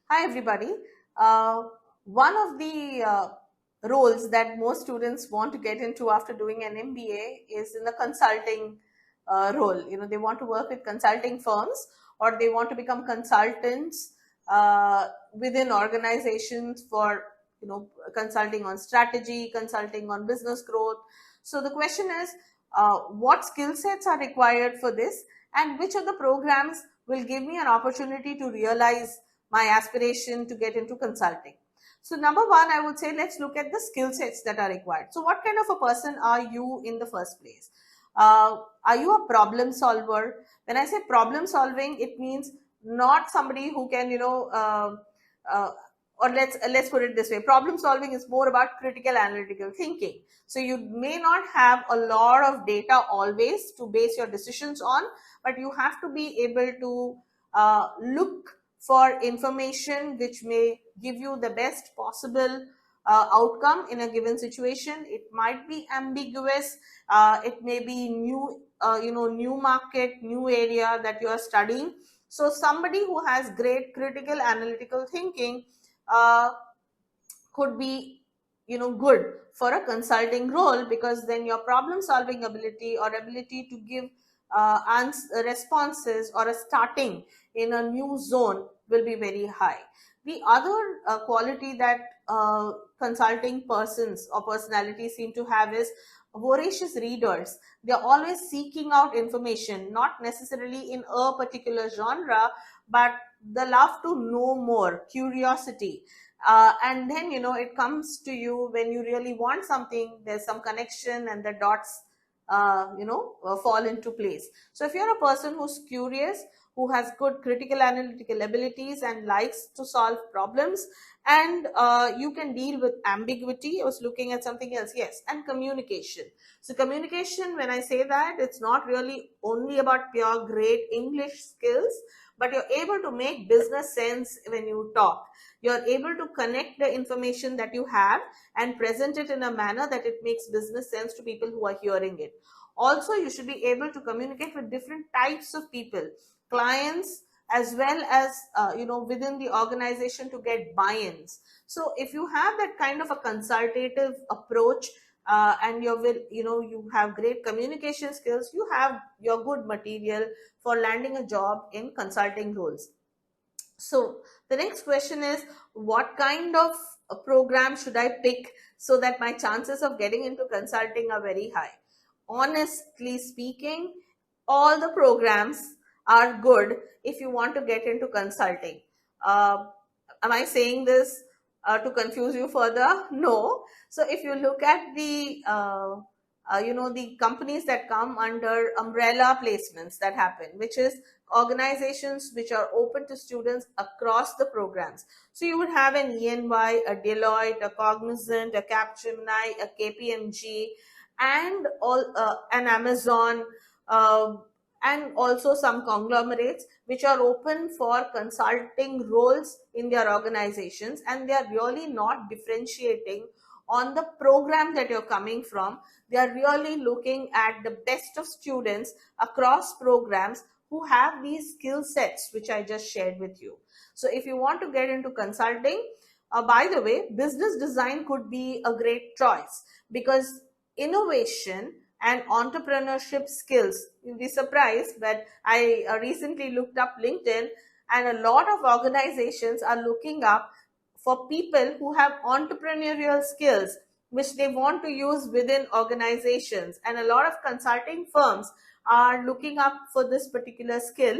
Hi everybody. Uh, One of the roles that most students want to get into after doing an MBA is in the consulting role. They want to work with consulting firms, or they want to become consultants within organizations for consulting on strategy, consulting on business growth. So the question is, what skill sets are required for this, and which of the programs will give me an opportunity to realize my aspiration to get into consulting. So number one, I would say let's look at the skill sets that are required. So what kind of a person are you in the first place? Are you a problem solver? When I say problem solving, it means not somebody who can, uh, or let's put it this way: problem solving is more about critical analytical thinking. So you may not have a lot of data always to base your decisions on, but you have to be able to look for information which may give you the best possible outcome in a given situation. It might be ambiguous, it may be new, new market, new area that you are studying. So somebody who has great critical analytical thinking uh, could be good for a consulting role, because then your problem solving ability or ability to give responses or a starting in a new zone will be very high. The other quality that consulting persons or personalities seem to have is voracious readers. They're always seeking out information, not necessarily in a particular genre, but the love to know more, curiosity. And then it comes to you when you really want something. There's some connection and the dots fall into place. So if you're a person who's curious, who has good critical analytical abilities and likes to solve problems, and you can deal with ambiguity. I was looking at something else, yes, and communication. So communication, when I say that, it's not really only about pure great English skills, but you're able to make business sense when you talk. You're able to connect the information that you have and present it in a manner that it makes business sense to people who are hearing it. Also, you should be able to communicate with different types of people, clients, as well as within the organization, to get buy-ins. So if you have that kind of a consultative approach, and you have great communication skills, you have your good material for landing a job in consulting roles. So the next question is, what kind of a program should I pick so that my chances of getting into consulting are very high? Honestly speaking, all the programs are good if you want to get into consulting. Uh, am I saying this to confuse you further? No. So if you look at the companies that come under umbrella placements that happen, which is organizations which are open to students across the programs. So you would have an ENY, a Deloitte, a Cognizant, a Capgemini, a KPMG, and an Amazon, and also some conglomerates which are open for consulting roles in their organizations, and they are really not differentiating on the program that you're coming from. They are really looking at the best of students across programs who have these skill sets which I just shared with you. So if you want to get into consulting, by the way, business design could be a great choice, because innovation and entrepreneurship skills, you'll be surprised, but I recently looked up LinkedIn, and a lot of organizations are looking up for people who have entrepreneurial skills which they want to use within organizations, and a lot of consulting firms are looking up for this particular skill,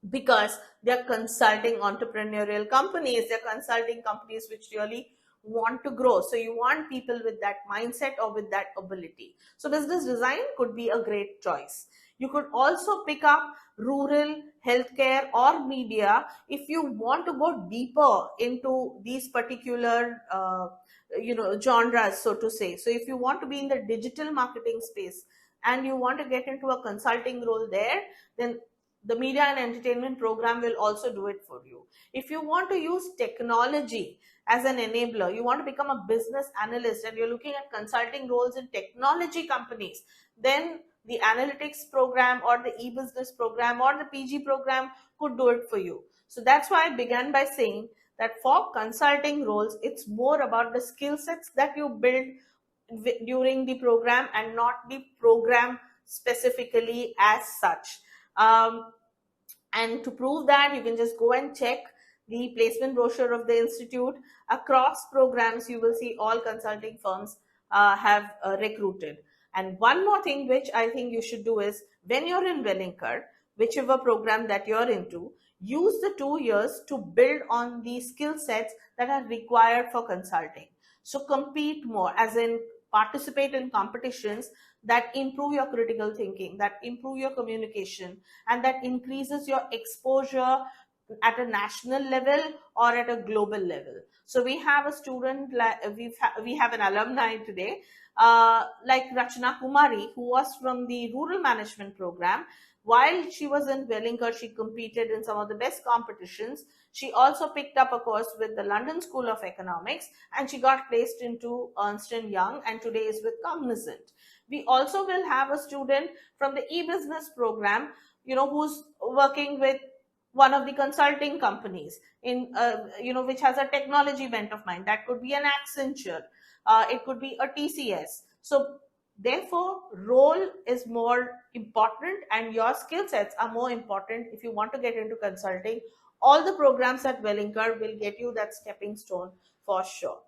because they're consulting entrepreneurial companies, they're consulting companies which really want to grow. So you want people with that mindset or with that ability. So business design could be a great choice. You could also pick up rural, healthcare, or media if you want to go deeper into these particular genres, so to say. So if you want to be in the digital marketing space and you want to get into a consulting role there, then the media and entertainment program will also do it for you. If you want to use technology as an enabler, you want to become a business analyst and you're looking at consulting roles in technology companies, then the analytics program or the e-business program or the PG program could do it for you. So that's why I began by saying that for consulting roles, it's more about the skill sets that you build during the program and not the program specifically as such. And to prove that, you can just go and check the placement brochure of the institute. Across programs, you will see all consulting firms have recruited. And one more thing which I think you should do is, when you're in Wellinger, whichever program that you're into, use the 2 years to build on the skill sets that are required for consulting. So compete more, as in participate in competitions that improve your critical thinking, that improve your communication, and that increases your exposure at a national level or at a global level. So we have a student, like we have an alumni today, like Rachna Kumari, who was from the rural management program. While she was in Wellinger, she competed in some of the best competitions. She also picked up a course with the London School of Economics, and she got placed into Ernst and Young, and today is with Cognizant. We also will have a student from the e-business program, who's working with one of the consulting companies in, which has a technology bent of mind. That could be an Accenture, it could be a TCS. So therefore, role is more important and your skill sets are more important if you want to get into consulting. All the programs at Wellinger will get you that stepping stone for sure.